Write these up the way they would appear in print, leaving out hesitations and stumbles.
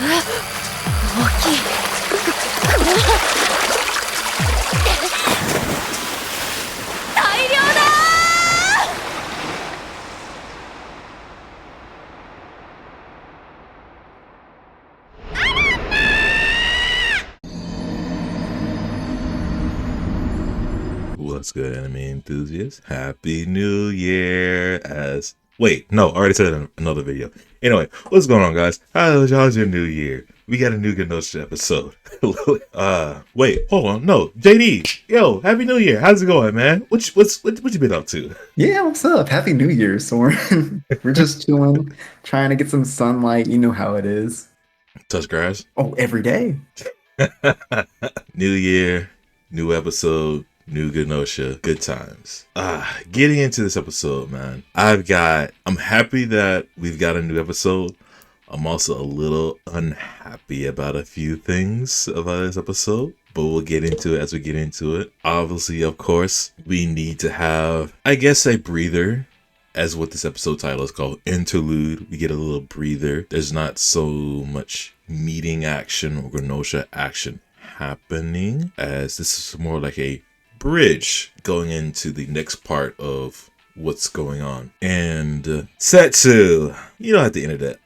What's good, anime enthusiasts? Happy New Year! Wait, no, I already said it in another video. Anyway, what's going on, guys? How's your New Year? We got a new Gnosia episode. Wait, hold on, no, JD, yo, Happy New Year! How's it going, man? What you been up to? Yeah, what's up? Happy New Year, Soren. We're just chilling, trying to get some sunlight. You know how it is. Touch grass. Oh, every day. New Year, new episode. New Gnosia, good times. Getting into this episode, man. I'm happy that we've got a new episode. I'm also a little unhappy about a few things about this episode, but we'll get into it as we get into it. Obviously, of course, we need to have, I guess, a breather, as what this episode title is called, interlude. We get a little breather. There's not so much meeting action or Gnosia action happening, as this is more like a bridge going into the next part of what's going on. And Setsu, you know, at the end of that,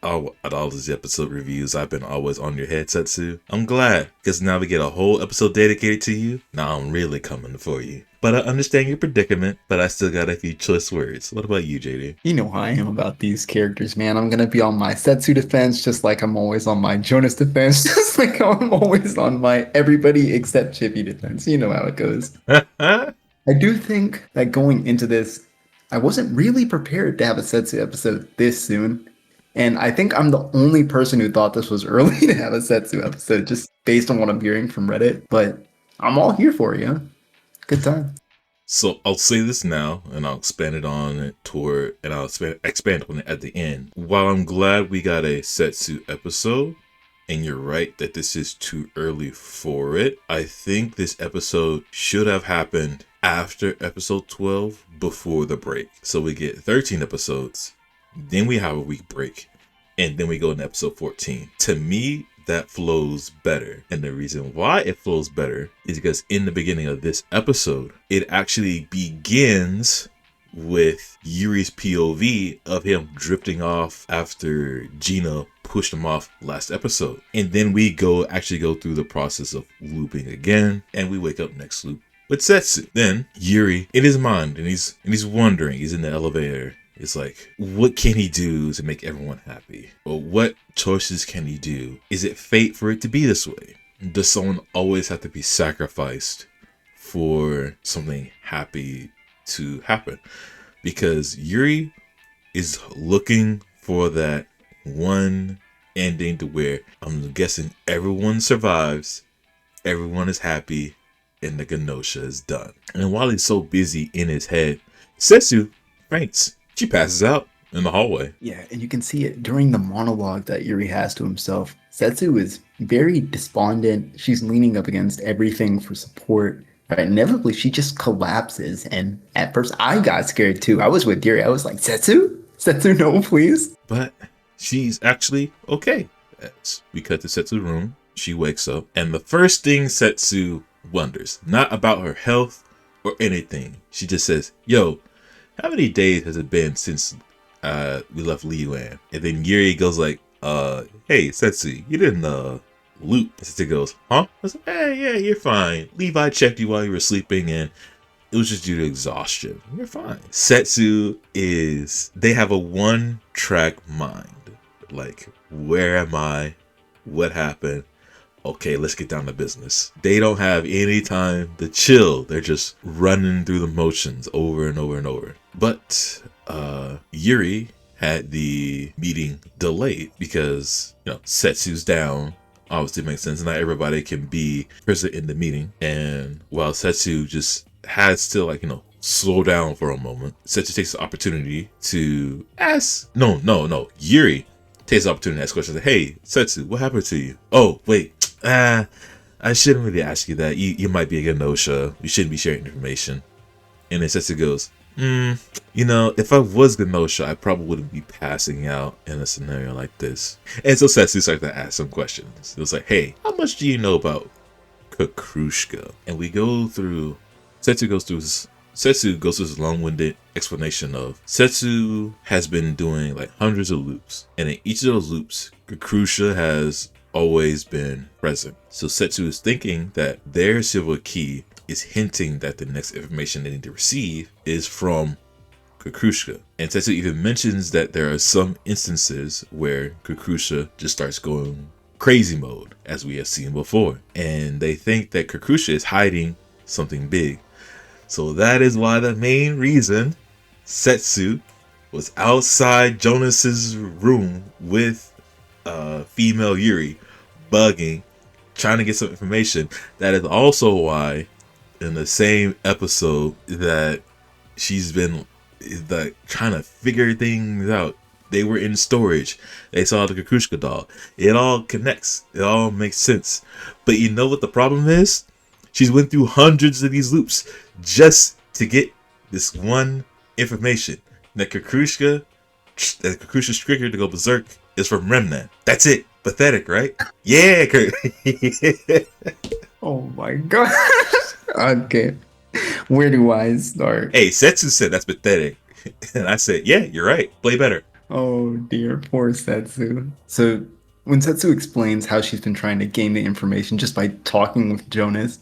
at all these episode reviews, I've been always on your head, Setsu. I'm glad, because now we get a whole episode dedicated to you. Now I'm really coming for you. But I understand your predicament, but I still got a few choice words. What about you, JD? You know how I am about these characters, man. I'm gonna be on my Setsu defense, just like I'm always on my Jonas defense, just like I'm always on my everybody except Chippy defense. You know how it goes. I do think that going into this, I wasn't really prepared to have a Setsu episode this soon. And I think I'm the only person who thought this was early to have a Setsu episode, just based on what I'm hearing from Reddit. But I'm all here for you. Good time. So I'll say this now, and I'll expand it on it and I'll expand on it at the end. While I'm glad we got a Setsu episode, and you're right that this is too early for it, I think this episode should have happened after episode 12, before the break. So we get 13 episodes, then we have a week break, and then we go into episode 14. To me, that flows better. And the reason why it flows better is because in the beginning of this episode, it actually begins with Yuri's POV of him drifting off after Gina pushed him off last episode. And then we actually go through the process of looping again, and we wake up next loop with Setsu. Then Yuri, in his mind, and he's wondering, he's in the elevator. It's like, what can he do to make everyone happy? Or what choices can he do? Is it fate for it to be this way? Does someone always have to be sacrificed for something happy to happen? Because Yuri is looking for that one ending to where I'm guessing everyone survives, everyone is happy, and the Gnosia is done. And while he's so busy in his head, Setsu faints. She passes out in the hallway. Yeah, and you can see it during the monologue that Yuri has to himself. Setsu is very despondent. She's leaning up against everything for support. Right? Inevitably, she just collapses. And at first, I got scared too. I was with Yuri. I was like, Setsu? Setsu, no, please. But she's actually okay. As we cut to Setsu's room, she wakes up. And the first thing Setsu wonders, not about her health or anything. She just says, yo, how many days has it been since we left Liyuan? And then Yuri goes like, hey, Setsu, you didn't loop. And Setsu goes, huh? I was like, hey, yeah, you're fine. Levi checked you while you were sleeping, and it was just due to exhaustion. You're fine. Setsu they have a one-track mind. Like, where am I? What happened? Okay, let's get down to business. They don't have any time to chill. They're just running through the motions over and over and over. But Yuri had the meeting delayed because, Setsu's down. Obviously, it makes sense. Not everybody can be present in the meeting. And while Setsu just has to, slow down for a moment, Setsu takes the opportunity to ask. No. Yuri takes the opportunity to ask questions. Like, hey, Setsu, what happened to you? Oh, wait. I shouldn't really ask you that. You might be a Gnosia. You shouldn't be sharing information. And then Setsu goes, If I was Gnosia, I probably wouldn't be passing out in a scenario like this. And so Setsu started to ask some questions. It was like, hey, how much do you know about Kakrushka? And we go through, Setsu goes through this long-winded explanation of Setsu has been doing like hundreds of loops. And in each of those loops, Kakrushka has always been present. So Setsu is thinking that their silver key is hinting that the next information they need to receive is from Kakrushka. And Setsu even mentions that there are some instances where Kakrushka just starts going crazy mode, as we have seen before. And they think that Kakrushka is hiding something big. So that is why the main reason Setsu was outside Jonas's room with female Yuri, bugging, trying to get some information. That is also why in the same episode that she's been like trying to figure things out. They were in storage. They saw the Kakrushka doll. It all connects. It all makes sense. But you know what the problem is? She's went through hundreds of these loops just to get this one information. That Kakrushka's trigger to go berserk is from Remnant. That's it. Pathetic, right? Yeah. Oh my god. Okay. Where do I start? Hey, Setsu said that's pathetic. And I said, yeah, you're right. Play better. Oh dear, poor Setsu. So when Setsu explains how she's been trying to gain the information just by talking with Jonas,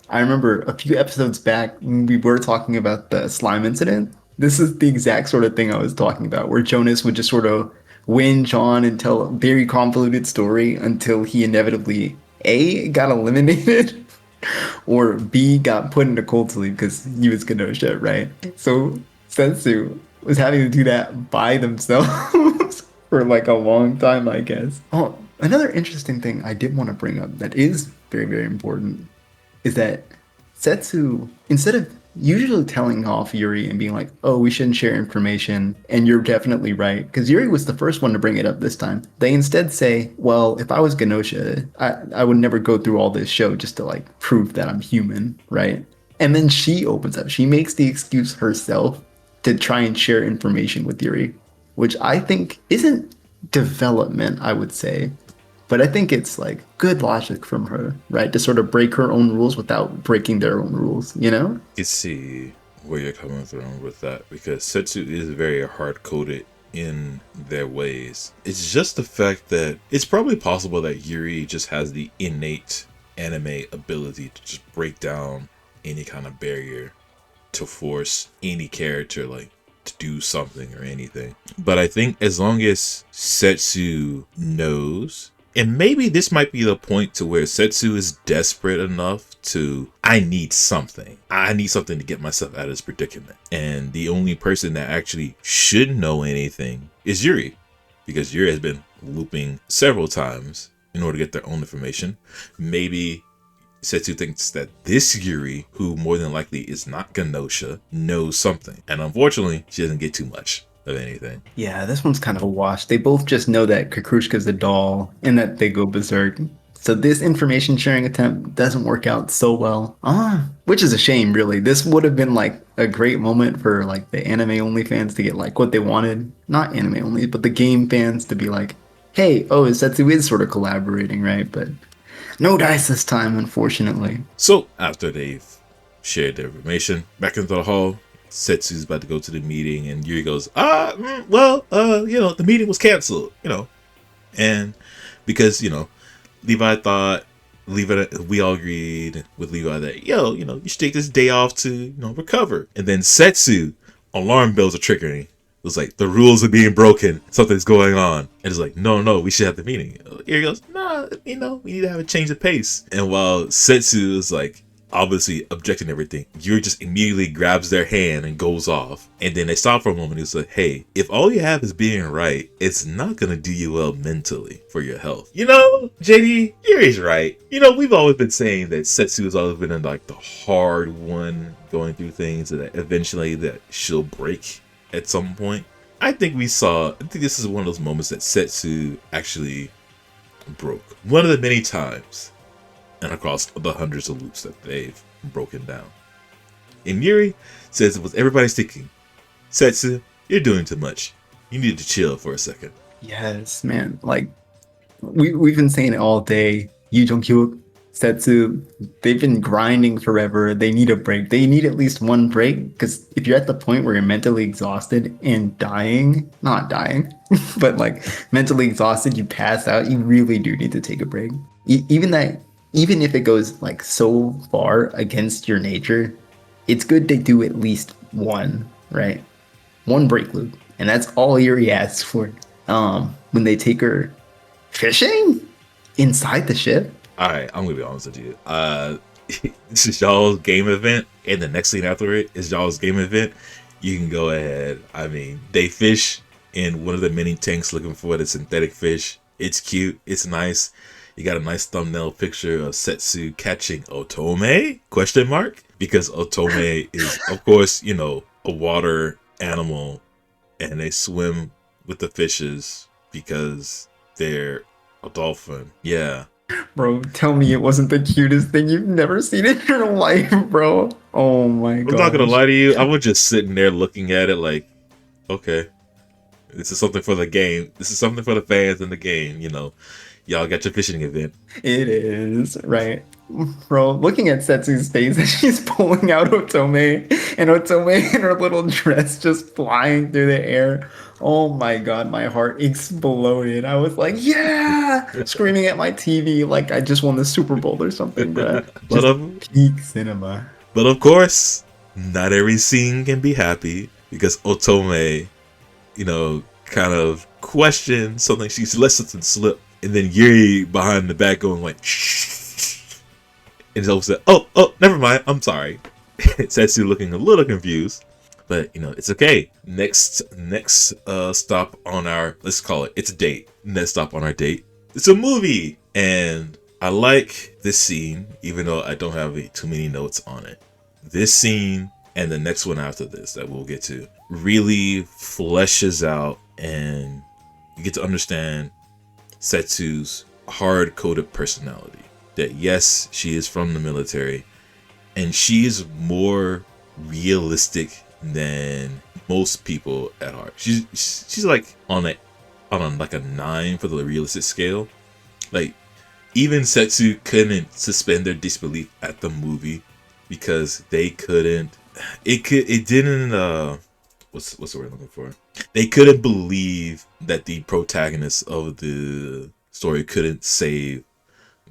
I remember a few episodes back when we were talking about the slime incident. This is the exact sort of thing I was talking about, where Jonas would just sort of whinge on and tell a very convoluted story until he inevitably A, got eliminated, or B, got put into cold sleep because he was Gnosia, right? So Setsu was having to do that by themselves for like a long time, I guess. Oh, another interesting thing I did want to bring up that is very, very important is that Setsu, instead of usually telling off Yuri and being like, oh, we shouldn't share information, and you're definitely right, because Yuri was the first one to bring it up this time. They instead say, well, if I was Gnosia, I would never go through all this show just to like prove that I'm human, right? And then she opens up. She makes the excuse herself to try and share information with Yuri, which I think isn't development, I would say. But I think it's like good logic from her, right? To sort of break her own rules without breaking their own rules, you know? You see where you're coming from with that, because Setsu is very hard-coded in their ways. It's just the fact that it's probably possible that Yuri just has the innate anime ability to just break down any kind of barrier to force any character like to do something or anything. But I think as long as Setsu knows, and maybe this might be the point to where Setsu is desperate enough to, I need something. I need something to get myself out of this predicament. And the only person that actually should know anything is Yuri, because Yuri has been looping several times in order to get their own information. Maybe Setsu thinks that this Yuri, who more than likely is not Gnosia, knows something. And unfortunately, she doesn't get too much of anything. Yeah, this one's kind of a wash. They both just know that Kakrushka's a doll and that they go berserk. So this information sharing attempt doesn't work out so well. Which is a shame, really. This would have been like a great moment for like the anime only fans to get like what they wanted. Not anime only, but the game fans to be like, hey, Setsu is sort of collaborating, right? But no dice this time, unfortunately. So after they've shared their information, back into the hall, Setsu's about to go to the meeting, and Yuri goes, the meeting was canceled, and because, we all agreed with Levi that, you should take this day off to, recover. And then Setsu, alarm bells are triggering. It was like, the rules are being broken. Something's going on. And it's like, no, we should have the meeting. Yuri goes, nah, we need to have a change of pace. And while Setsu is like, obviously objecting everything, Yuri just immediately grabs their hand and goes off. And then they stop for a moment. It's like, hey, if all you have is being right, it's not gonna do you well mentally for your health. JD, Yuri's right. We've always been saying that Setsu has always been in like the hard one going through things, and that eventually that she'll break at some point. I think this is one of those moments that Setsu actually broke. One of the many times and across the hundreds of loops that they've broken down. And Yuri says it was everybody's thinking, Setsu, you're doing too much. You need to chill for a second. Yes, man. Like we've been saying it all day. Yu Jong-hyuk, Setsu, they've been grinding forever. They need a break. They need at least one break because if you're at the point where you're mentally exhausted and dying, not dying, but like mentally exhausted, you pass out. You really do need to take a break. Even if it goes like so far against your nature, it's good to do at least one, right? One break loop, and that's all Yuri asks for. When they take her fishing inside the ship. All right, I'm gonna be honest with you. This is y'all's game event, and the next scene after it is y'all's game event. You can go ahead. I mean, they fish in one of the mini tanks looking for the synthetic fish. It's cute. It's nice. You got a nice thumbnail picture of Setsu catching Otome? Question mark? Because Otome is, of course, you know, a water animal, and they swim with the fishes because they're a dolphin. Yeah. Bro, tell me it wasn't the cutest thing you've never seen in your life, bro. Oh my god. I'm not gonna lie to you. I was just sitting there looking at it like, okay, this is something for the game. This is something for the fans in the game. You know, y'all got your fishing event. It is, right? Bro, looking at Setsu's face as she's pulling out Otome and Otome in her little dress just flying through the air. Oh my god, my heart exploded. I was like, yeah! Screaming at my TV like I just won the Super Bowl or something, bro. Peak cinema. But of course, not every scene can be happy because Otome, you know, kind of questioned something. She's let something slip. And then Yuri behind the back going like, shh. And Zoe said, oh, never mind. I'm sorry. Setsu looking a little confused. But, you know, it's okay. Next stop on our, let's call it, it's a date. Next stop on our date, it's a movie. And I like this scene, even though I don't have too many notes on it. This scene and the next one after this that we'll get to really fleshes out, and you get to understand Setsu's hard-coded personality. That yes, she is from the military, and she is more realistic than most people at heart. She's like on like a 9 for the realistic scale. Like even Setsu couldn't suspend their disbelief at the movie because they couldn't. It didn't. What's the word I'm looking for? They couldn't believe that the protagonist of the story couldn't save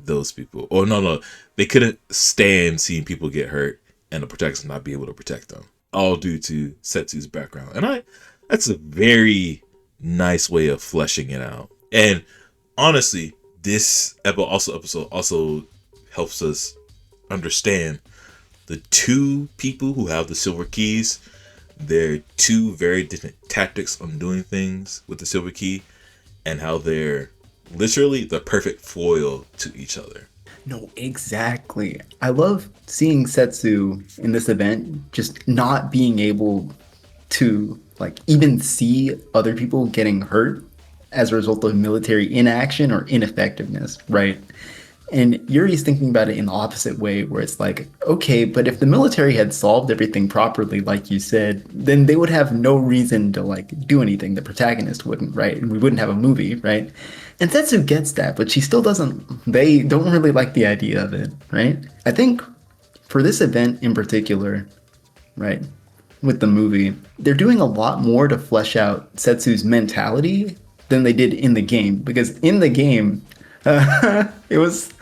those people. Or no, they couldn't stand seeing people get hurt and the protagonist not be able to protect them. All due to Setsu's background. And that's a very nice way of fleshing it out. And honestly, this episode also helps us understand the two people who have the silver keys. They're two very different tactics on doing things with the silver key, and how they're literally the perfect foil to each other. No, exactly. I love seeing Setsu in this event just not being able to like even see other people getting hurt as a result of military inaction or ineffectiveness, right? And Yuri's thinking about it in the opposite way, where it's like, okay, but if the military had solved everything properly, like you said, then they would have no reason to like do anything. The protagonist wouldn't, right? And we wouldn't have a movie, right? And Setsu gets that, but she still doesn't, they don't really like the idea of it, right? I think for this event in particular, right, with the movie, they're doing a lot more to flesh out Setsu's mentality than they did in the game. Because in the game, it was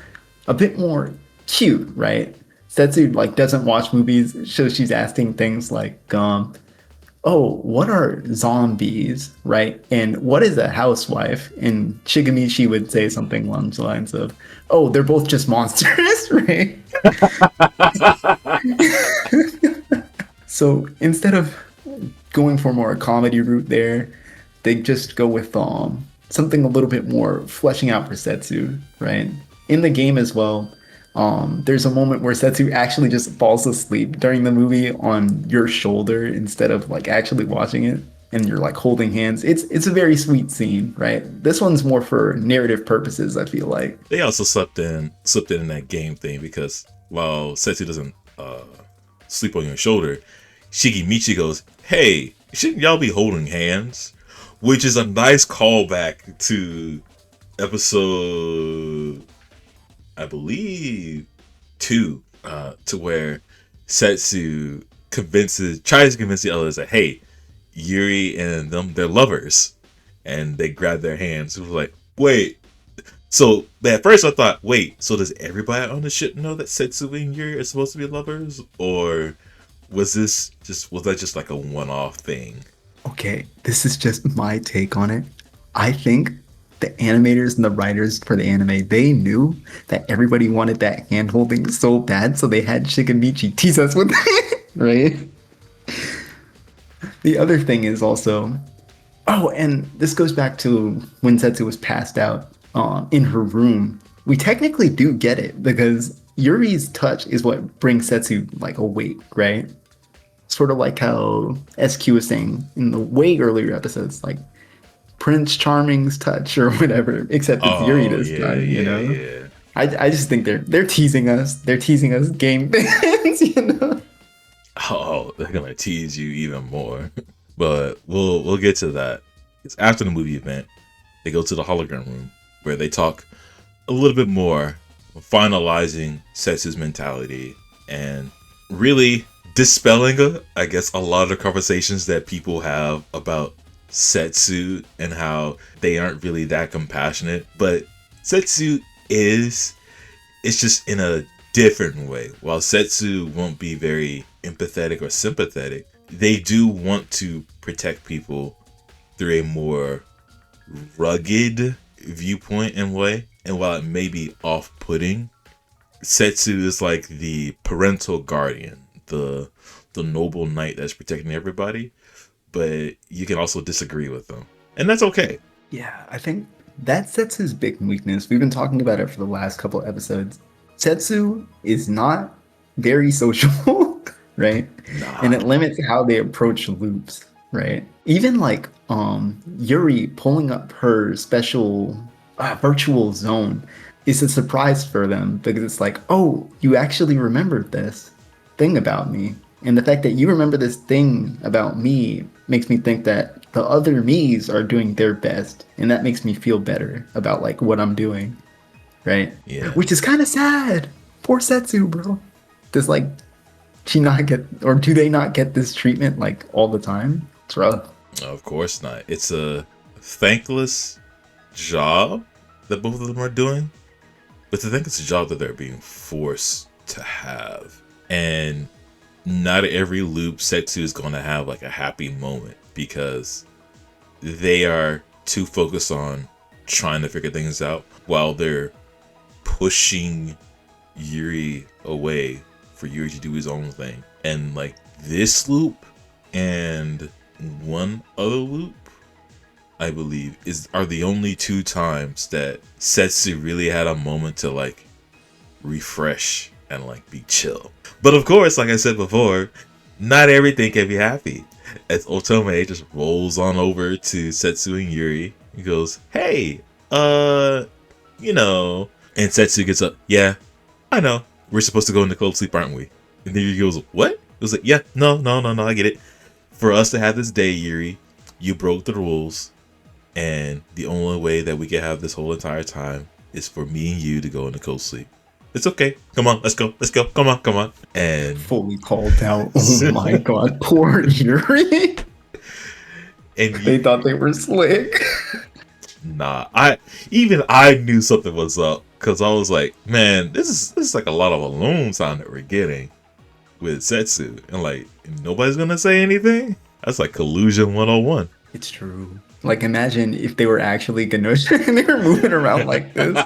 a bit more cute, right? Setsu like doesn't watch movies, so she's asking things like, oh, what are zombies, right? And what is a housewife? And Shigamishi would say something along the lines of, oh, they're both just monsters, right? So instead of going for more a comedy route there, they just go with something a little bit more fleshing out for Setsu, right? In the game as well, there's a moment where Setsu actually just falls asleep during the movie on your shoulder instead of like actually watching it, and you're like holding hands. It's a very sweet scene, right? This one's more for narrative purposes, I feel like. They also slipped in that game thing, because while Setsu doesn't sleep on your shoulder, Shigemichi goes, hey, shouldn't y'all be holding hands? Which is a nice callback to episode, I believe, 2, to where Setsu tries to convince the others that, hey, Yuri and them, they're lovers. And they grab their hands. It was like, wait. So at first I thought, wait, so does everybody on the ship know that Setsu and Yuri are supposed to be lovers? Or was that just like a one-off thing? Okay, this is just my take on it. I think the animators and the writers for the anime, they knew that everybody wanted that hand holding so bad, so they had Shikamichi tease us with it, right? The other thing is also, oh, and this goes back to when Setsu was passed out in her room. We technically do get it because Yuri's touch is what brings Setsu like awake, right? Sort of like how SQ was saying in the way earlier episodes, like Prince Charming's touch or whatever, except it's Yuri this time, you know? Yeah. I just think they're teasing us. They're teasing us game fans, you know? Oh, they're gonna tease you even more. But we'll get to that. It's after the movie event, they go to the hologram room where they talk a little bit more, finalizing Setsu's mentality and really dispelling, I guess, a lot of the conversations that people have about Setsu and how they aren't really that compassionate. But Setsu is, it's just in a different way. While Setsu won't be very empathetic or sympathetic, they do want to protect people through a more rugged viewpoint and way. And while it may be off-putting, Setsu is like the parental guardian, the noble knight that's protecting everybody. But you can also disagree with them, and that's okay. Yeah, I think that Setsu's big weakness. We've been talking about it for the last couple episodes. Setsu is not very social, right? Nah. And it limits how they approach loops, right? Even like Yuri pulling up her special virtual zone is a surprise for them because it's like, oh, you actually remembered this thing about me. And the fact that you remember this thing about me makes me think that the other me's are doing their best. And that makes me feel better about like what I'm doing. Right? Yeah. Which is kind of sad. Poor Setsu, bro. Does like she not get, or do they not get this treatment like all the time? It's rough. Of course not. It's a thankless job that both of them are doing. But I think it's a job that they're being forced to have. And not every loop Setsu is going to have like a happy moment because they are too focused on trying to figure things out while they're pushing Yuri away for Yuri to do his own thing. And like this loop and one other loop, I believe, are the only 2 times that Setsu really had a moment to like refresh and like be chill. But of course, like I said before, not everything can be happy. As Otome just rolls on over to Setsu and Yuri, he goes, "Hey, you know," and Setsu gets up. "Yeah, I know. We're supposed to go into cold sleep, aren't we?" And then Yuri goes, "What?" It was like, "Yeah, no, I get it. For us to have this day, Yuri, you broke the rules, and the only way that we can have this whole entire time is for me and you to go into cold sleep. It's okay. Come on, let's go. Come on." And fully called out. Oh my god, poor Yuri. And they thought they were slick. Nah, I knew something was up because I was like, man, this is like a lot of alone time that we're getting with Setsu, and like nobody's gonna say anything. That's like collusion 101. It's true. Like imagine if they were actually Gnosia and they were moving around like this.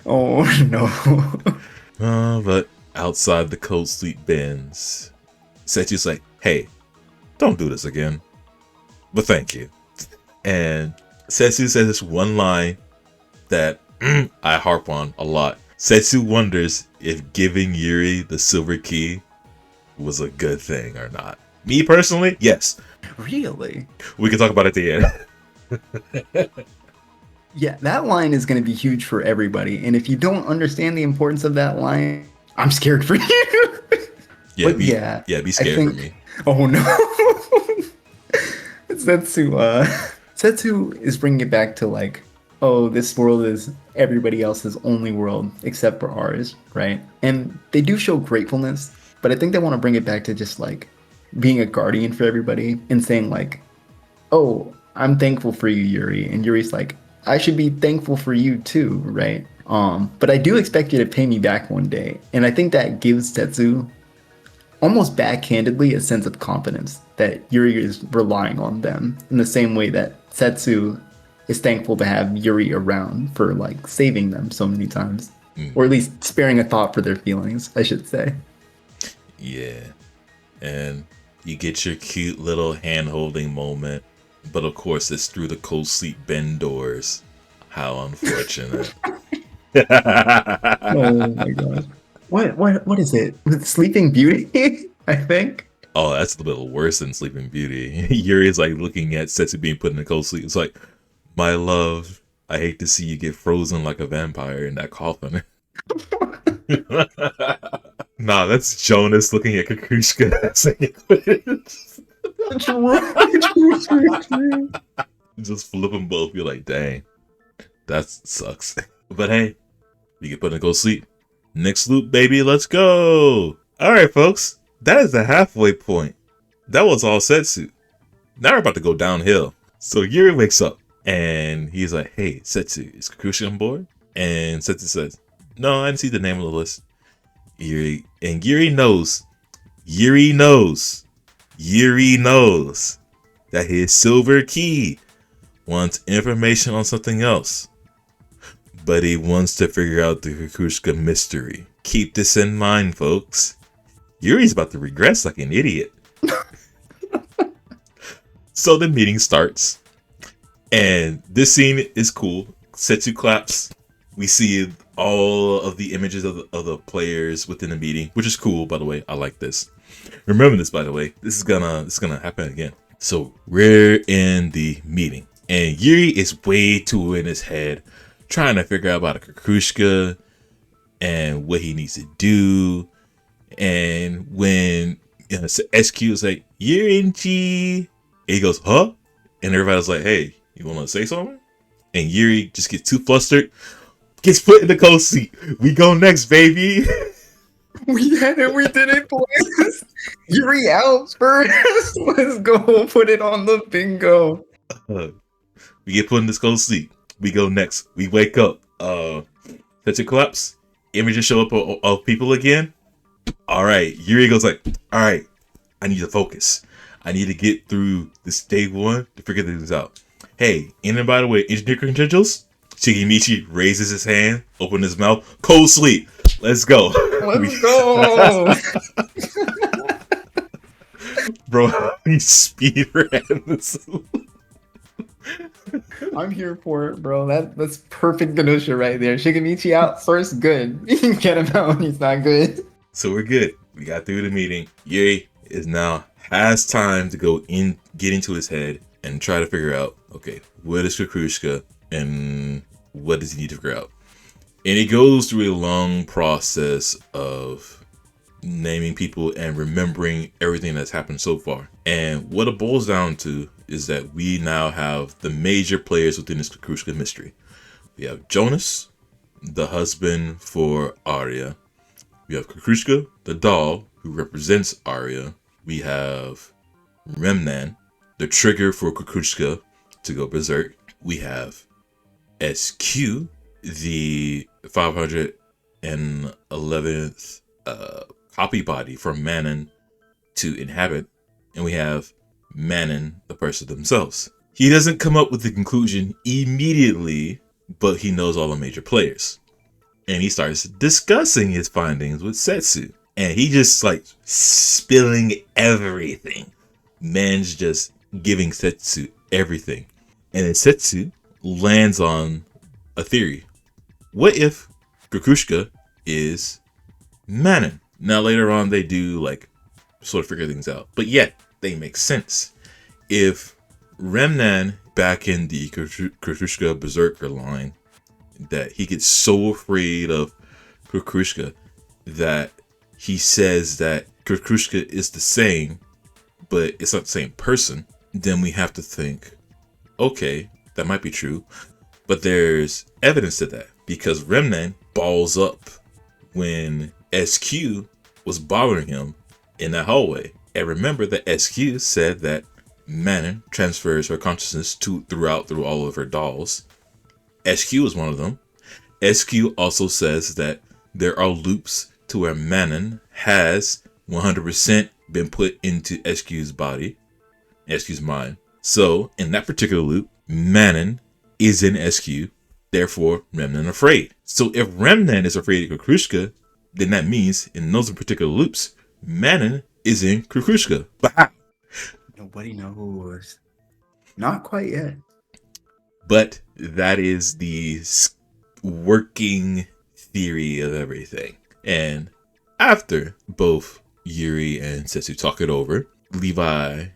Oh no. But outside the cold sleep bins, Setsu's like, "Hey, don't do this again, but thank you." And Setsu says this one line that I harp on a lot. Setsu wonders if giving Yuri the silver key was a good thing or not. Me personally, yes. Really? We can talk about it at the end. Yeah, that line is going to be huge for everybody. And if you don't understand the importance of that line, I'm scared for you. Yeah, be scared for me. Oh no. Setsu is bringing it back to like, oh, this world is everybody else's only world except for ours, right? And they do show gratefulness, but I think they want to bring it back to just like being a guardian for everybody and saying like, oh, I'm thankful for you, Yuri. And Yuri's like, I should be thankful for you too, right? But I do expect you to pay me back one day. And I think that gives Setsu almost backhandedly a sense of confidence that Yuri is relying on them in the same way that Setsu is thankful to have Yuri around for like saving them so many times. Or at least sparing a thought for their feelings, I should say. Yeah. And you get your cute little hand holding moment. But of course, it's through the cold sleep bend doors. How unfortunate. Oh my god. What is it? Sleeping Beauty? I think. Oh, that's a little worse than Sleeping Beauty. Yuri's like looking at Setsu being put in a cold sleep. It's like, my love, I hate to see you get frozen like a vampire in that coffin. Nah, that's Jonas looking at Kukushka saying just flip them both. You're like, dang, that sucks. But hey, you get put in a cold sleep. Next loop, baby, let's go. All right, folks, that is the halfway point. That was all Setsu. Now we're about to go downhill. So Yuri wakes up and he's like, hey, Setsu, is Kukushka on board? And Setsu says, no, I didn't see the name on the list. Yuri knows that his silver key wants information on something else. But he wants to figure out the Kukushka mystery. Keep this in mind, folks. Yuri's about to regress like an idiot. So the meeting starts. And this scene is cool. Setsu claps. We see all of the images of the players within the meeting, which is cool, by the way. I like this. Remember this, by the way. This is gonna happen again. So we're in the meeting. And Yuri is way too in his head, trying to figure out about a Kukushka and what he needs to do. And when SQ is like, Yuri, and he goes, huh? And everybody's like, hey, you want to say something? And Yuri just gets too flustered, gets put in the cold seat. We go next, baby. We did it, boys. Yuri out first. Let's go put it on the bingo. We get put in this cold seat. We go next. We wake up. Such a collapse. Images show up of people again. All right. Yuri goes like, all right, I need to focus. I need to get through this day one to figure things out. Hey, and by the way, engineer credentials? Shigemichi raises his hand, opens his mouth. Cold sleep. Let's go. Let's go. Bro, he speed ran this. I'm here for it, bro. That's perfect Gnosia right there. Shigemichi out first, good. Get him out when he's not good. So we're good. We got through the meeting. Yuri has time to get into his head and try to figure out, okay, what is Kukushka and what does he need to figure out? And he goes through a long process of naming people and remembering everything that's happened so far. And what it boils down to is that we now have the major players within this Kukushka mystery. We have Jonas, the husband for Arya. We have Kukushka, the doll, who represents Arya. We have Remnan, the trigger for Kukushka to go berserk. We have SQ, the 511th copy body from Manon to inhabit. And we have Manon, the person themselves. He doesn't come up with the conclusion immediately, but he knows all the major players. And he starts discussing his findings with Setsu. And he just like spilling everything. Man's just giving Setsu everything. And then Setsu lands on a theory. What if Kukushka is Manon? Now later on they do like sort of figure things out. But yet they make sense. If Remnan back in the Kukushka Berserker line, that he gets so afraid of Kukushka that he says that Kukushka is the same, but it's not the same person. then we have to think, okay, that might be true, but there's evidence to that because Remnan balls up when SQ was bothering him in that hallway. And remember that SQ said that Manon transfers her consciousness through all of her dolls. SQ is one of them. SQ also says that there are loops to where Manon has 100% been put into SQ's body, SQ's mind. So in that particular loop, Manon is in SQ, therefore Remnan afraid. So if Remnan is afraid of Kukrushka, then that means in those particular loops, Manon is in Kukrushka. But how? Nobody knows. Not quite yet. But that is the working theory of everything. And after both Yuri and Setsu talk it over, Levi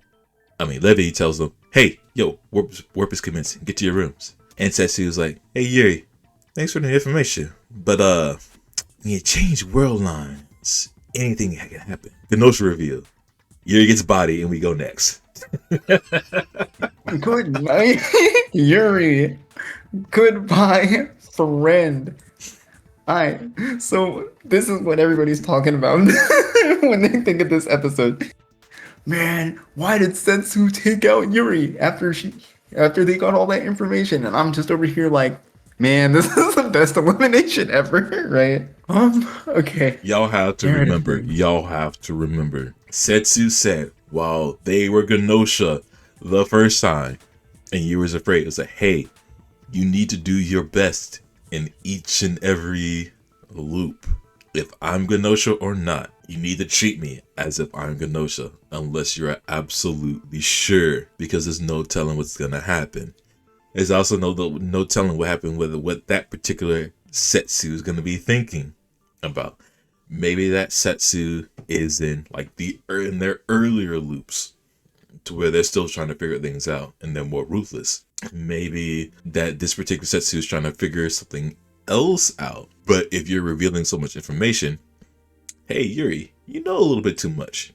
tells them, hey, yo, warp is commencing. Get to your rooms. And Setsu was like, hey, Yuri, thanks for the information. But, when you change world lines, anything can happen. The Gnosia reveal. Yuri gets body and we go next. Goodbye, Yuri. Goodbye, friend. Alright, so this is what everybody's talking about when they think of this episode. Man, why did Setsu take out Yuri after they got all that information? And I'm just over here like, man, this is the best elimination ever, right? Okay. Y'all have to remember. Setsu said while they were Gnosia the first time, and you was afraid, it was like, hey, you need to do your best in each and every loop. If I'm Gnosia or not, you need to treat me as if I'm Gnosia, unless you're absolutely sure, because there's no telling what's gonna happen. There's also no telling what happened with what that particular Setsu is gonna be thinking about. Maybe that Setsu is in in their earlier loops, to where they're still trying to figure things out and they're more ruthless. Maybe that this particular Setsu is trying to figure something else out. But if you're revealing so much information, hey Yuri, you know a little bit too much.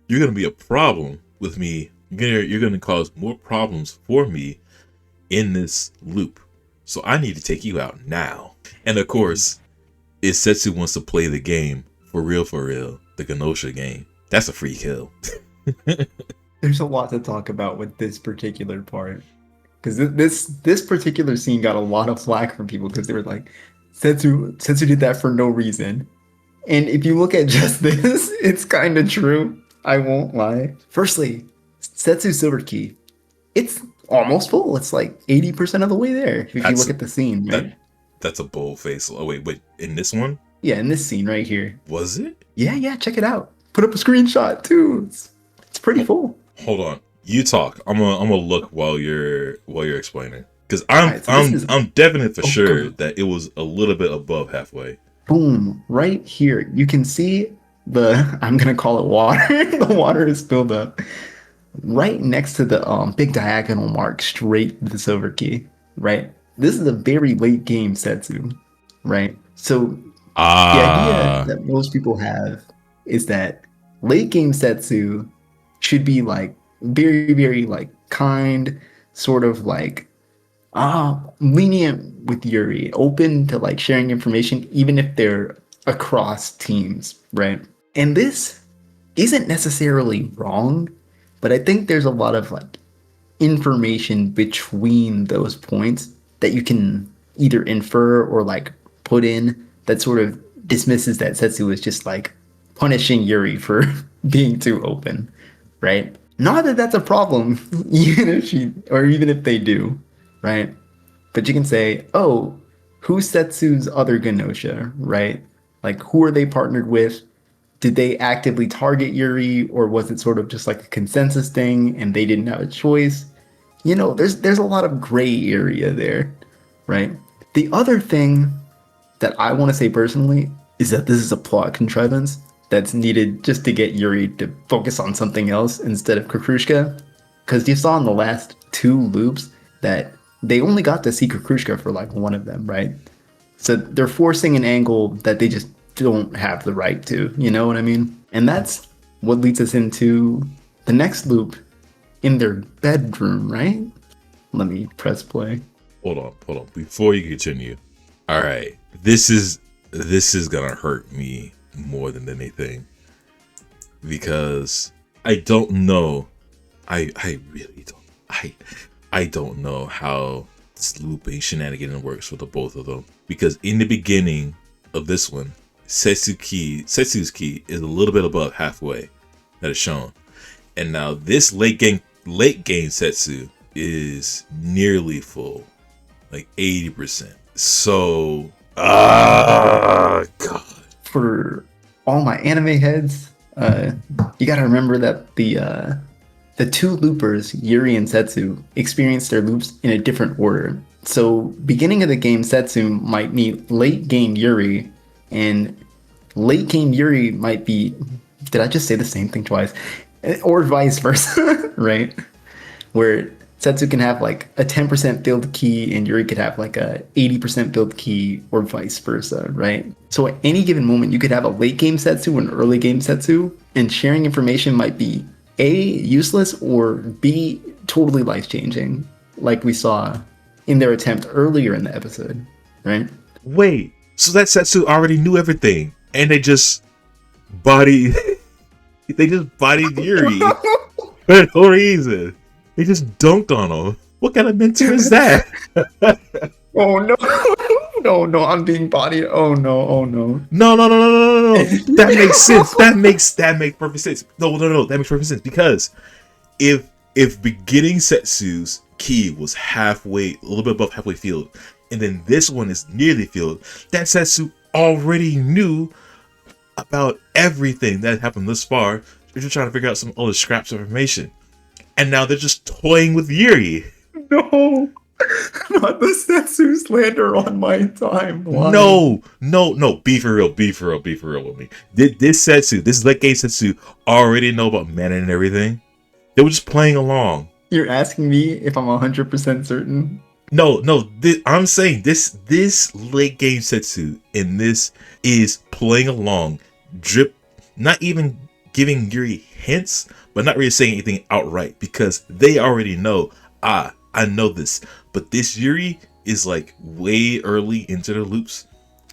You're gonna be a problem with me. You're gonna cause more problems for me in this loop. So I need to take you out now. And of course, if Setsu wants to play the game for real, the Gnosia game, that's a free kill. There's a lot to talk about with this particular part. Because this particular scene got a lot of flack from people because they were like, Setsu did that for no reason. And if you look at just this, it's kind of true. I won't lie. Firstly, Setsu Silver Key, it's almost full. It's like 80% of the way there. If you look at the scene, right? That's a bold face. Oh, wait. In this one? Yeah, in this scene right here. Was it? Yeah, check it out. Put up a screenshot too. It's pretty full. Hold on. You talk. I'm gonna look while you're explaining. Because I'm definite for sure that it was a little bit above halfway. Boom. Right here. You can see I'm gonna call it water. The water is filled up. Right next to the big diagonal mark straight to the silver key. Right? This is a very late game Setsu. Right? So the idea that most people have is that late game Setsu should be like very, very like kind, sort of like lenient with Yuri, open to like sharing information, even if they're across teams, right? And this isn't necessarily wrong, but I think there's a lot of like information between those points that you can either infer or like put in that sort of dismisses that Setsu is just like punishing Yuri for being too open, right? Not that that's a problem, even if they do, right? But you can say, oh, who's Setsu's other Gnosia, right? Like, who are they partnered with? Did they actively target Yuri, or was it sort of just like a consensus thing and they didn't have a choice? You know, there's a lot of gray area there, right? The other thing that I want to say personally is that this is a plot contrivance that's needed just to get Yuri to focus on something else instead of Kukrushka. Because you saw in the last two loops that they only got to see Kukrushka for like one of them, right? So they're forcing an angle that they just don't have the right to, you know what I mean? And that's what leads us into the next loop in their bedroom, right? Let me press play. Hold on. Before you continue, all right, this is gonna hurt me more than anything because I don't know. I really don't. I don't know how this looping shenanigan works for the both of them because in the beginning of this one, Setsu's key is a little bit above halfway that is shown, and now this late game Setsu is nearly full, like 80%. So, God. For all my anime heads, you gotta remember that the two loopers, Yuri and Setsu, experience their loops in a different order. So, beginning of the game, Setsu might meet late game Yuri, and late game Yuri might be. Did I just say the same thing twice? Or vice versa, right? Where Setsu can have like a 10% filled key and Yuri could have like a 80% filled key or vice versa, right? So at any given moment, you could have a late game Setsu and an early game Setsu, and sharing information might be A, useless, or B, totally life changing, like we saw in their attempt earlier in the episode, right? Wait, so that Setsu already knew everything and they just bodied Yuri for no reason. They just dunked on him. What kind of mentor is that? Oh no. No, I'm being bodied. Oh no. No. That makes sense. That makes perfect sense. No. That makes perfect sense because if beginning Setsu's key was halfway, a little bit above halfway filled, and then this one is nearly filled, that Setsu already knew about everything that happened this far. They're just trying to figure out some other scraps of information. And now they're just toying with Yuri. No. Not the Setsu slander on my timeline. No. Be for real with me. This late game Setsu already know about mana and everything. They were just playing along. You're asking me if I'm 100% certain? No. I'm saying this late game Setsu in this is playing along, not even giving Yuri hints, but not really saying anything outright because they already know. I know this, but this Yuri is like way early into the loops,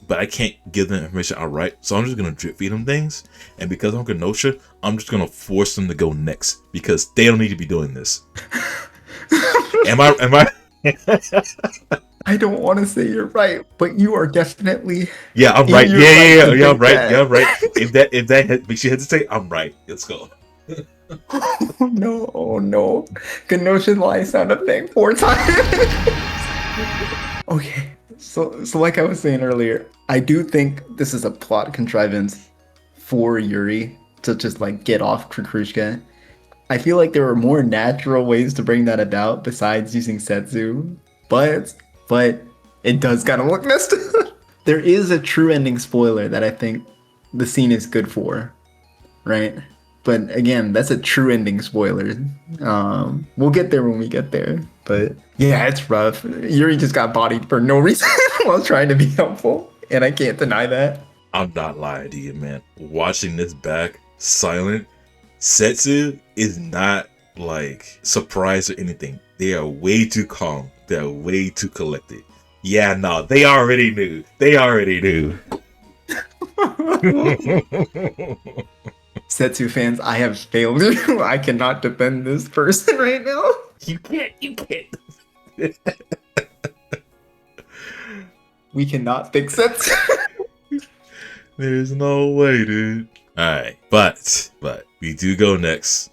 but I can't give them information outright, so I'm just gonna drip feed them things. And because I'm Gnosia, I'm just gonna force them to go next because they don't need to be doing this. Am I? I don't want to say you're right, but you are definitely. Yeah, I'm right. Yeah, I'm right. Yeah, I'm right. If that makes you hesitate, I'm right. Let's go. Oh no. Gnosia lie sound effect 4 times. Okay. So like I was saying earlier, I do think this is a plot contrivance for Yuri to just like get off Kukrushka. I feel like there are more natural ways to bring that about besides using Setsu, but it does kind of look messed up. There is a true ending spoiler that I think the scene is good for, right? But again, that's a true ending spoiler. We'll get there when we get there. But yeah, it's rough. Yuri just got bodied for no reason while trying to be helpful, and I can't deny that. I'm not lying to you, man. Watching this back, silent, Setsu is not like surprised or anything. They are way too calm. They're way too collected. Yeah, no, they already knew. Setsu fans, I have failed you. I cannot defend this person right now. You can't. We cannot fix Setsu. There's no way, dude. Alright, but we do go next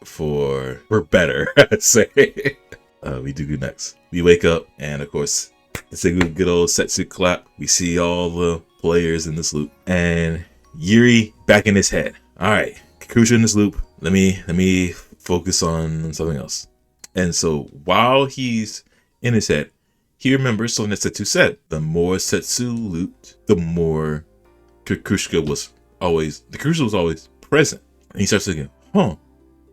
for better, I'd say. We do go next. We wake up, and of course, it's a good old Setsu clap. We see all the players in this loop, and Yuri back in his head. All right, Kakusha in this loop. Let me focus on something else. And so while he's in his head, he remembers something that Setsu said. The more Setsu looped, the more Kakushka was always present. And he starts thinking, huh?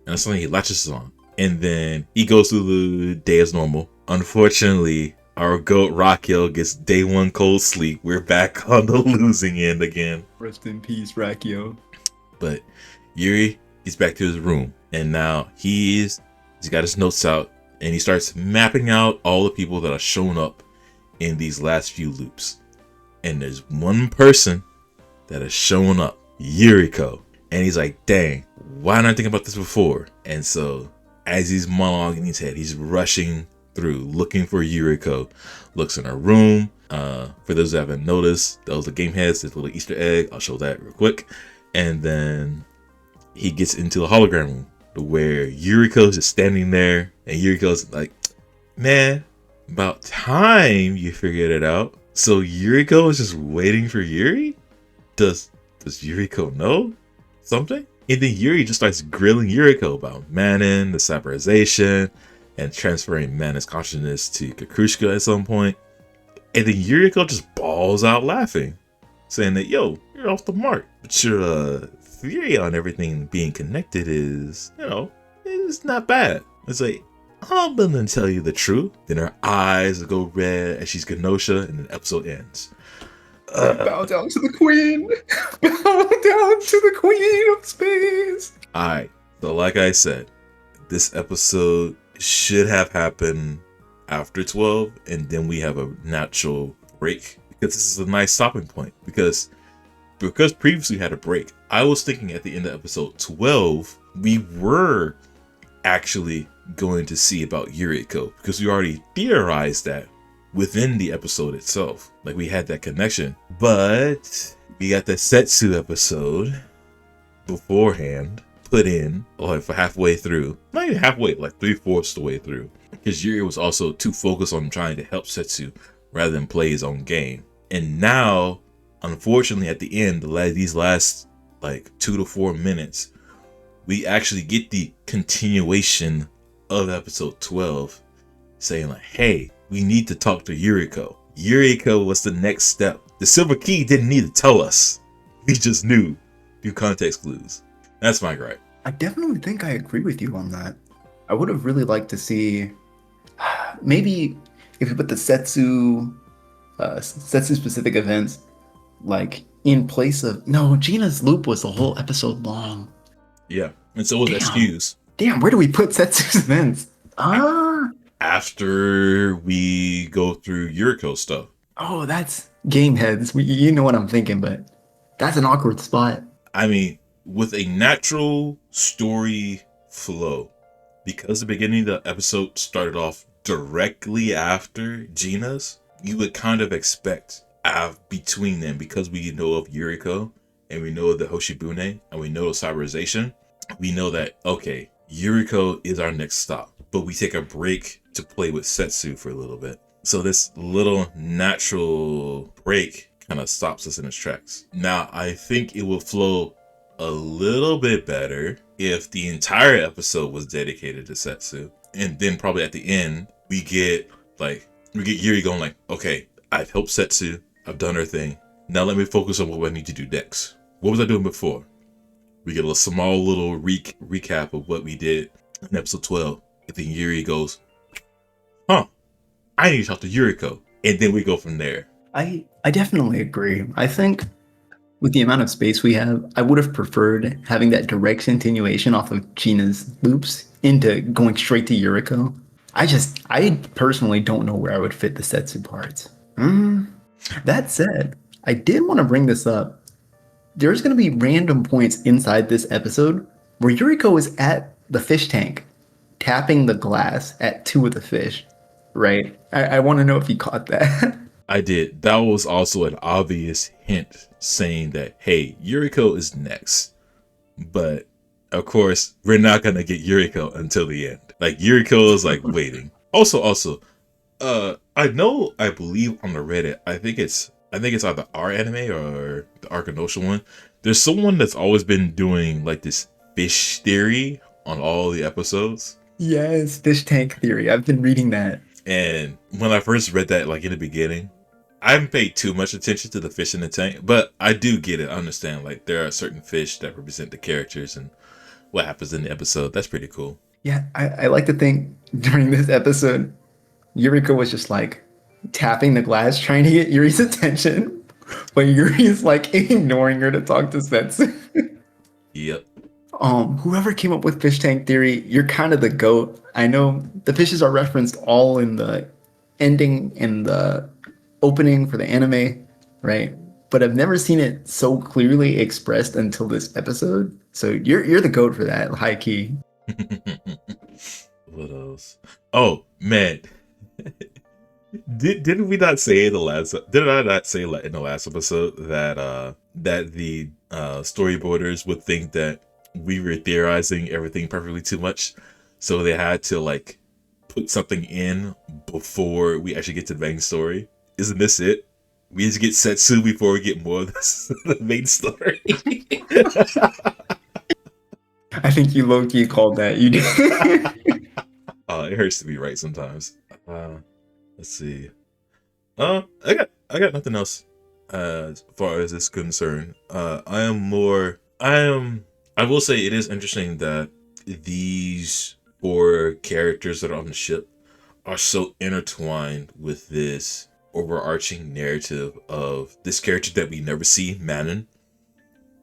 And suddenly he latches on. And then he goes through the day as normal. Unfortunately, our goat Rakio gets day 1 cold sleep. We're back on the losing end again. Rest in peace, Rakio. But Yuri is back to his room. And now he is He's got his notes out, and he starts mapping out all the people that are shown up in these last few loops. And there's one person that has shown up, Yuriko. And he's like, dang, why didn't I think about this before? And so as he's monologuing in his head, he's rushing through looking for Yuriko. Looks in her room. For those who haven't noticed, those are game heads. There's a little Easter egg. I'll show that real quick. And then he gets into a hologram room where Yuriko's just standing there. And Yuriko's like, man, about time you figured it out. So Yuriko is just waiting for Yuri? Does Yuriko know something? And then Yuri just starts grilling Yuriko about Manin, the saborization, and transferring Manin's consciousness to Kakrushka at some point. And then Yuriko just balls out laughing, saying that, yo, you're off the mark. But your theory on everything being connected is, it's not bad. It's like, I'm gonna tell you the truth. Then her eyes go red as she's Gnosia, and the episode ends. Bow down to the queen. Bow down to the queen of space. Alright, so like I said, this episode should have happened after 12, and then we have a natural break, because this is a nice stopping point. Because previously we had a break, I was thinking at the end of episode 12, we were actually going to see about Yuriko, because we already theorized that within the episode itself. Like, we had that connection. But we got the Setsu episode beforehand put in, like, for halfway through. Not even halfway, like 3/4 the way through. Because Yuri was also too focused on trying to help Setsu rather than play his own game. And now, unfortunately, at the end, these last like 2 to 4 minutes, we actually get the continuation of episode 12, saying like, hey, we need to talk to Yuriko. Yuriko was the next step. The Silver Key didn't need to tell us. We just knew through context clues. That's my gripe. I definitely think I agree with you on that. I would have really liked to see, maybe if we put the Setsu specific events, like in place of, no, Gina's loop was the whole episode long. Yeah, and so was Excuse. Damn, where do we put Setsu's events? After we go through Yuriko stuff. Oh, that's game heads. You know what I'm thinking, but that's an awkward spot. I mean, with a natural story flow, because the beginning of the episode started off directly after Gina's, you would kind of expect between them, because we know of Yuriko and we know of the Hoshibune and we know of cyberization, we know that, okay, Yuriko is our next stop, but we take a break to play with Setsu for a little bit. So this little natural break kind of stops us in its tracks. Now, I think it will flow a little bit better if the entire episode was dedicated to Setsu. And then probably at the end, we get Yuri going like, okay, I've helped Setsu, I've done her thing. Now let me focus on what I need to do next. What was I doing before? We get a small little recap of what we did in episode 12. And then Yuri goes, I need to talk to Yuriko. And then we go from there. I definitely agree. I think with the amount of space we have, I would have preferred having that direct continuation off of Gina's loops into going straight to Yuriko. I personally don't know where I would fit the Setsu parts. That said, I did want to bring this up. There's going to be random points inside this episode where Yuriko is at the fish tank, tapping the glass at 2 of the fish, right? I want to know if you caught that. I did. That was also an obvious hint saying that, hey, Yuriko is next. But, of course, we're not going to get Yuriko until the end. Like, Yuriko is, like, waiting. Also, I believe on the Reddit, I think it's either our anime or the Arkanosha one. There's someone that's always been doing, like, this fish theory on all the episodes. Yes, fish tank theory. I've been reading that. And when I first read that, like in the beginning, I haven't paid too much attention to the fish in the tank, but I do get it. I understand, like, there are certain fish that represent the characters and what happens in the episode. That's pretty cool. Yeah, I like to think during this episode, Yuriko was just like tapping the glass, trying to get Yuri's attention, but Yuri's like ignoring her to talk to Setsu. Yep. Whoever came up with fish tank theory, you're kind of the goat. I know the fishes are referenced all in the ending and the opening for the anime, right? But I've never seen it so clearly expressed until this episode. So you're the goat for that, high key. What else? Oh man, didn't we not say in the last? Did I not say in the last episode that that the storyboarders would think that we were theorizing everything perfectly too much, so they had to like put something in before we actually get to the main story? Isn't this it? We just get Setsu before we get more of this, the main story. I think you low key called that. You did. It hurts to be right sometimes. Let's see. I got nothing else as far as it's concerned. I will say it is interesting that these four characters that are on the ship are so intertwined with this overarching narrative of this character that we never see, Manon,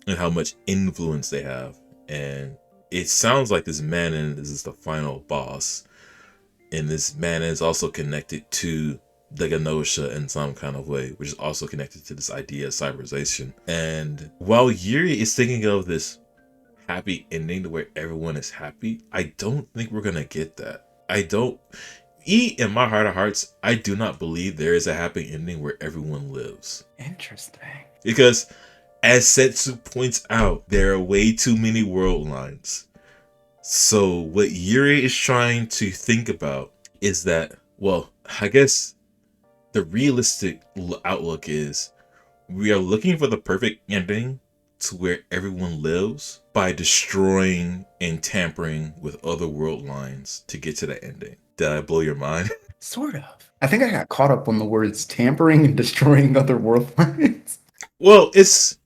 and how much influence they have. And it sounds like this Manon is the final boss, and this Manon is also connected to the Gnosia in some kind of way, which is also connected to this idea of cyberization. And while Yuri is thinking of this happy ending to where everyone is happy, I don't think we're gonna get that. I don't. In my heart of hearts, I do not believe there is a happy ending where everyone lives. Interesting. Because, as Setsu points out, there are way too many world lines. So what Yuri is trying to think about is that, well, I guess the realistic outlook is we are looking for the perfect ending to where everyone lives by destroying and tampering with other world lines to get to that ending. Did I blow your mind? Sort of. I think I got caught up on the words tampering and destroying other world lines. Well, it's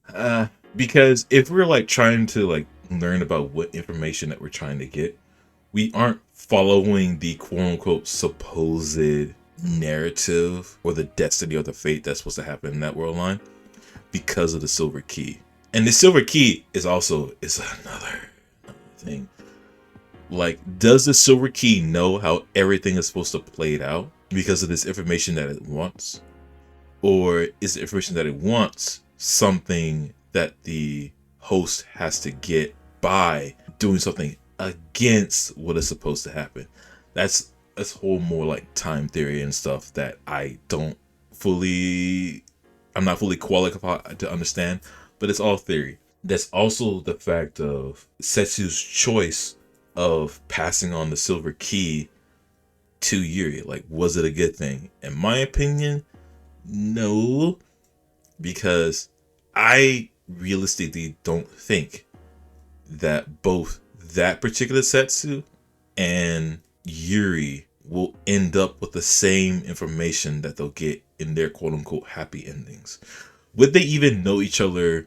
because if we're like trying to like learn about what information that we're trying to get, we aren't following the quote unquote supposed narrative or the destiny or the fate that's supposed to happen in that world line because of the silver key. And the silver key is another thing. Like, does the silver key know how everything is supposed to play it out because of this information that it wants? Or is the information that it wants something that the host has to get by doing something against what is supposed to happen? That's whole more like time theory and stuff that I'm not fully qualified to understand, but it's all theory. There's also the fact of Setsu's choice of passing on the silver key to Yuri. Like, was it a good thing? In my opinion, no, because I realistically don't think that both that particular Setsu and Yuri will end up with the same information that they'll get in their quote unquote happy endings. Would they even know each other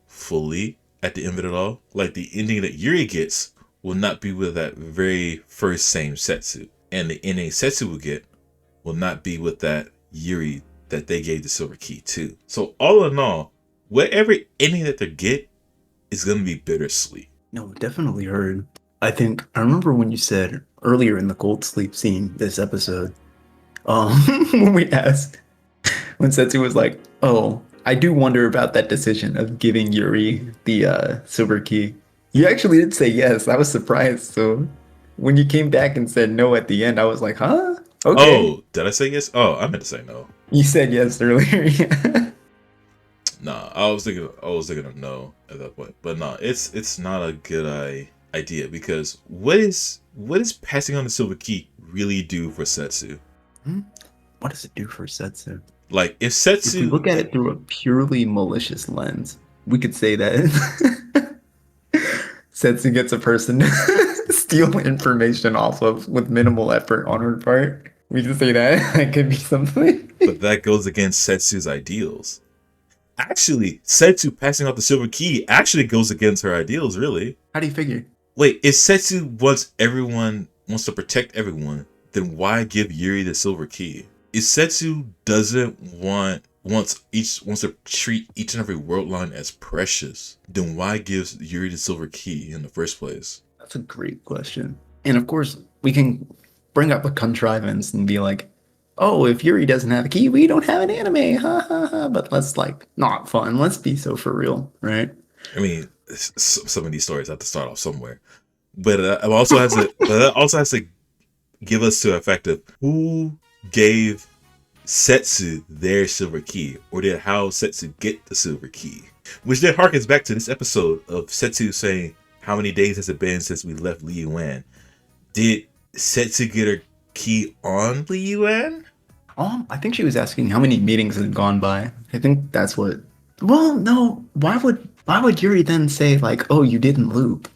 fully at the end of it all? Like, the ending that Yuri gets will not be with that very first same Setsu, and the ending Setsu will get will not be with that Yuri that they gave the silver key to. So all in all, whatever ending that they get is going to be bittersweet. No, definitely heard. I remember when you said earlier in the cold sleep scene this episode, when we asked, when Setsu was like, "Oh, I do wonder about that decision of giving Yuri the silver key." You actually did say yes. I was surprised. So when you came back and said no at the end, I was like, "Huh? Okay." Oh, did I say yes? Oh, I meant to say no. You said yes earlier. Yeah. Nah, I was thinking of no at that point. But no, it's not a good idea, because what is passing on the silver key really do for Setsu? What does it do for Setsu? Like, if If we Setsu, look at it through a purely malicious lens, we could say that Setsu gets a person to steal information off of with minimal effort on her part. We could say that. That could be something. but that goes against Setsu's ideals. Actually, Setsu passing out the silver key actually goes against her ideals, really. How do you figure? Wait, if Setsu wants to protect everyone, then why give Yuri the silver key? If Setsu doesn't want wants to treat each and every world line as precious, then why give Yuri the silver key in the first place? That's a great question. And of course, we can bring up a contrivance and be like, oh, if Yuri doesn't have a key, we don't have an anime. Ha ha ha. But let's like not fun. Let's be so for real, right? I mean, some of these stories have to start off somewhere, but it also has to. But it also has to give us to effect of who gave Setsu their silver key, or did how Setsu get the silver key? Which then harkens back to this episode of Setsu saying, "How many days has it been since we left Liyuan?" Did Setsu get her key on Liyuan? I think she was asking how many meetings had gone by. I think that's what. Well, no. Why would Yuri then say like, "Oh, you didn't loop"?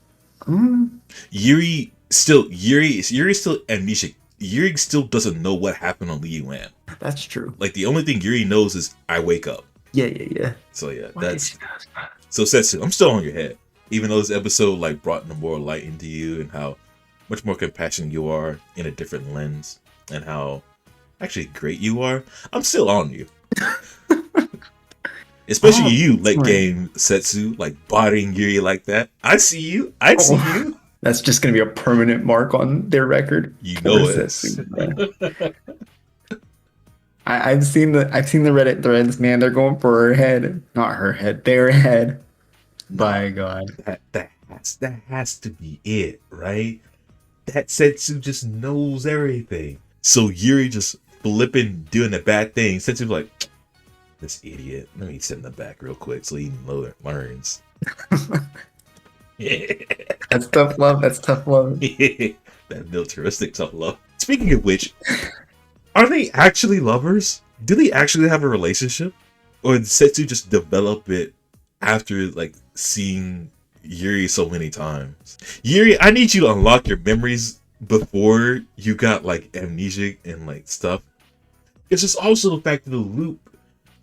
Hmm. Yuri's still amnesic. Yuri still doesn't know what happened on Liyuan. That's true. Like the only thing Yuri knows is I wake up. Yeah. So yeah, Why that's did she ask that? so Setsu. I'm still on your head, even though this episode like brought more light into you and how much more compassionate you are in a different lens, and how actually great you are. I'm still on you. Especially you, late right. game Setsu, like bodying Yuri like that. I see you. I see you. That's just gonna be a permanent mark on their record. You know it. I've seen the Reddit threads, man. They're going for her head, not her head, their head. By God, that has to be it, right? That Setsu just knows everything. So Yuri just flipping, doing the bad thing. Setsu's like, this idiot. Let me send him back real quick so he learns. That's tough love. That's tough love. That militaristic tough love. Speaking of which, are they actually lovers? Do they actually have a relationship? Or did Setsu just develop it after like seeing Yuri so many times? Yuri, I need you to unlock your memories before you got like amnesic and like stuff. It's just also the fact of the loop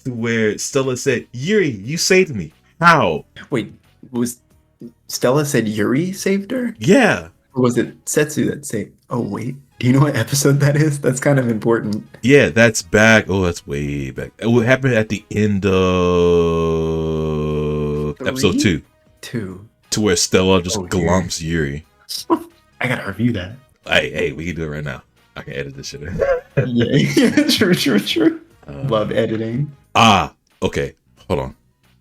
to where Stella said, Yuri, you saved me. How? Wait, was Stella said Yuri saved her? Yeah. Or was it Setsu that saved? Oh wait, do you know what episode that is? That's kind of important. Yeah, that's back. Oh, that's way back. It would happen at the end of episode 2. 2. To where Stella just glumps Yuri. I gotta review that. Hey, we can do it right now. I can edit this shit in. yeah, true. Love editing. Okay. Hold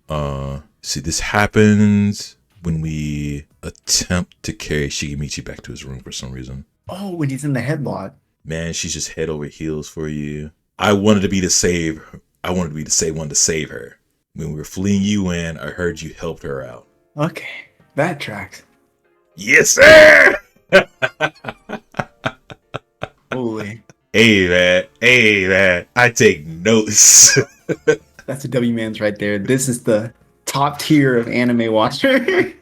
on. See, this happens when we attempt to carry Shigemichi back to his room for some reason. Oh, when he's in the headlock. Man, she's just head over heels for you. I wanted to be the one to save her. When we were fleeing you in, I heard you helped her out. Okay, that tracks. Yes, sir! Holy. Hey, man. I take notes. That's a W man's right there. This is the top tier of anime watcher.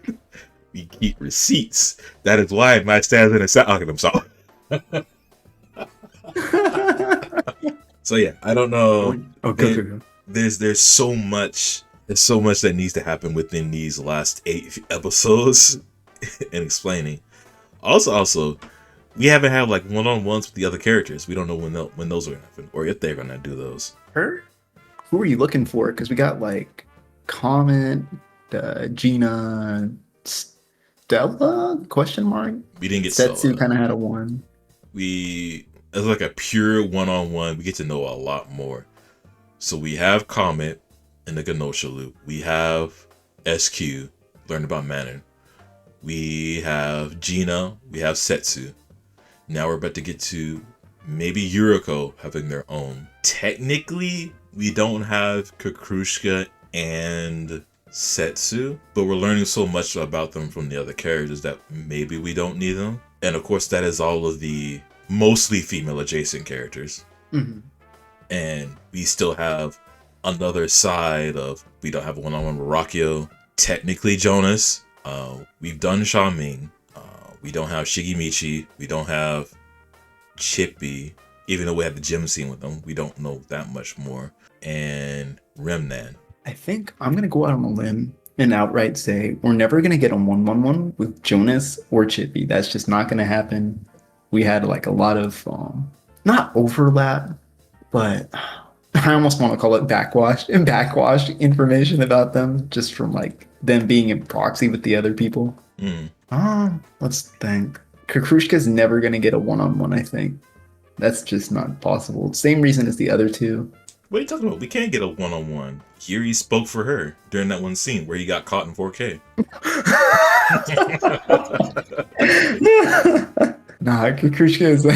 We keep receipts. That is why my stands in a set. Okay, I'm sorry. So yeah, I don't know. Okay. There's so much. There's so much that needs to happen within these last 8 episodes and explaining. Also, we haven't had like one-on-ones with the other characters. We don't know when those are gonna happen or if they're gonna do those. Her? Who are you looking for? Because we got like Comet, Gina, Stella? Question mark. We didn't get Setsu. Kind of had a one. As like a pure one-on-one, we get to know a lot more. So we have Comet in the Gnosia loop. We have SQ, learn about Manon. We have Gina. We have Setsu. Now we're about to get to maybe Yuriko having their own. Technically, we don't have Kakrushka and Setsu, but we're learning so much about them from the other characters that maybe we don't need them. And of course, that is all of the mostly female adjacent characters. Mm-hmm. And we still have another side of, we don't have a one-on-one with Rakio. Technically Jonas. We've done Xiaoming. We don't have Shigemichi. We don't have Chippy. Even though we had the gym scene with them, we don't know that much more. And Remnan. I think I'm going to go out on a limb and outright say we're never going to get a 1-1-1 with Jonas or Chippy. That's just not going to happen. We had like a lot of, not overlap, but I almost want to call it backwash information about them, just from like them being in proxy with the other people. Mm. Let's think. Kukrushka's never gonna get a one-on-one, I think. That's just not possible. Same reason as the other two. What are you talking about? We can't get a one-on-one. Yuri spoke for her during that one scene where he got caught in 4K. Nah, Kukrushka is a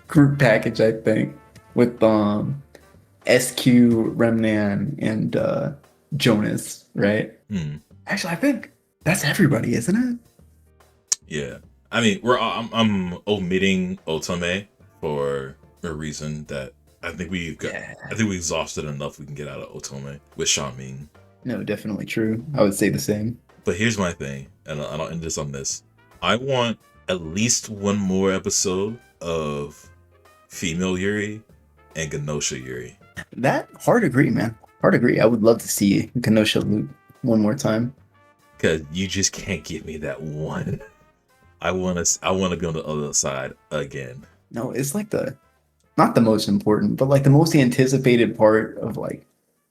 group package, I think, with SQ, Remnan, and Jonas, right? Hmm. Actually, I think that's everybody, isn't it? Yeah. I mean, I'm omitting Otome for a reason that Yeah. I think we exhausted enough we can get out of Otome with Xiaoming. No, definitely true. I would say the same. But here's my thing, and I'll end this on this. I want at least one more episode of female Yuri and Gnosia Yuri. That hard agree, man. Hard agree. I would love to see Kenosha loop one more time. Cause you just can't give me that one. I wanna be on the other side again. No, it's like the not the most important, but like the most anticipated part of like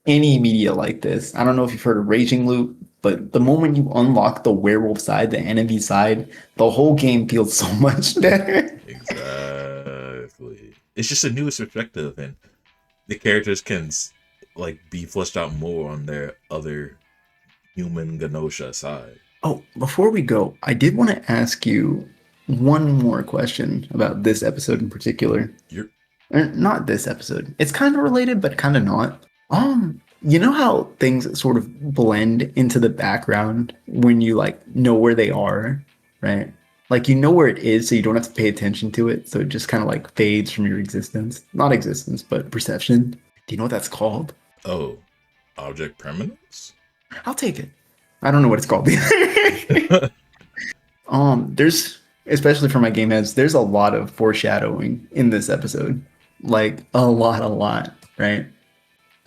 any media like this. I don't know if you've heard of Raging Loop, but the moment you unlock the werewolf side, the enemy side, the whole game feels so much better. Exactly. It's just a new perspective, and the characters can like be fleshed out more on their other human Gnosha side. Oh, before we go, I did want to ask you one more question about this episode in particular. You're Not this episode. It's kind of related, but kind of not. You know how things sort of blend into the background when you like know where they are, right? Like you know where it is, so you don't have to pay attention to it. So it just kind of like fades from your existence. Not existence, but perception. Do you know what that's called? oh, object permanence. I'll take it. I don't know what it's called either. There's especially for my game heads, there's a lot of foreshadowing in this episode. Like a lot, right?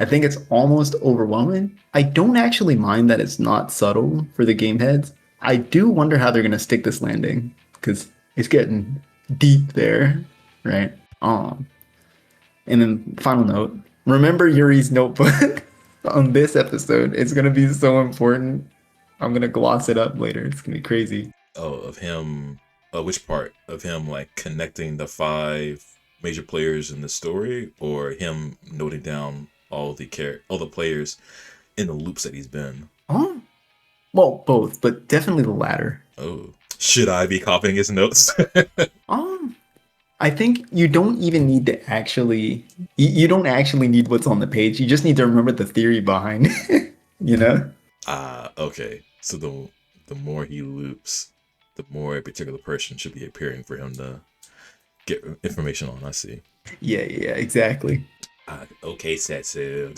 I think it's almost overwhelming. I don't actually mind that it's not subtle for the game heads. I do wonder how they're gonna stick this landing because it's getting deep there, right? And then final note: remember Yuri's notebook on this episode. It's gonna be so important. I'm gonna gloss it up later. It's gonna be crazy. Oh, of him. Which part of him like connecting the five major players in the story, or him noting down all the players in the loops that he's been? Oh, well, both, but definitely the latter. Oh, should I be copying his notes? Um, I think you don't even need to actually, you don't actually need what's on the page. You just need to remember the theory behind it, you know? Okay. So the more he loops, the more a particular person should be appearing for him to get information on. I see. Yeah, exactly. Okay, Setsu.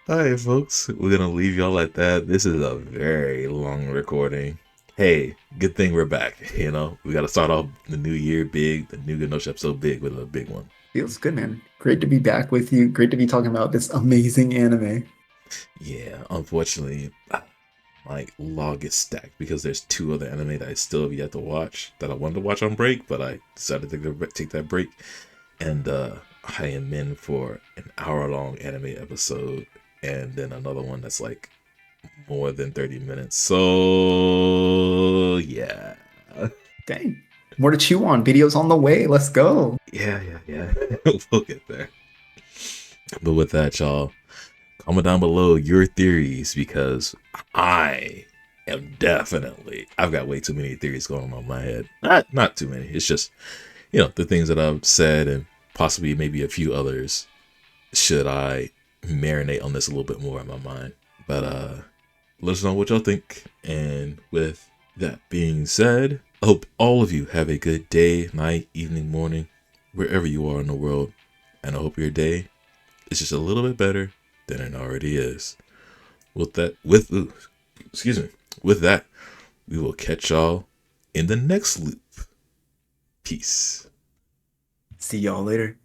All right, folks, we're gonna leave y'all at that. This is a very long recording. Hey, good thing we're back. You know, we gotta start off the new year big, the new Gnosia episode big with a big one. Feels good, man. Great to be back with you. Great to be talking about this amazing anime. Yeah, unfortunately, my log is stacked because there's two other anime that I still have yet to watch that I wanted to watch on break, but I decided to take that break, and I am in for an hour-long anime episode, and then another one that's like more than 30 minutes. So yeah, Dang. More to chew on. Videos on the way. Let's go. yeah. We'll get there. But with that, y'all, comment down below your theories because I am definitely I've got way too many theories going on in my head. Not too many. It's just, the things that I've said and possibly maybe a few others should I marinate on this a little bit more in my mind. But let us know what y'all think. And with that being said, I hope all of you have a good day, night, evening, morning, wherever you are in the world. And I hope your day is just a little bit better than it already is. With that, with that, we will catch y'all in the next loop. Peace. See y'all later.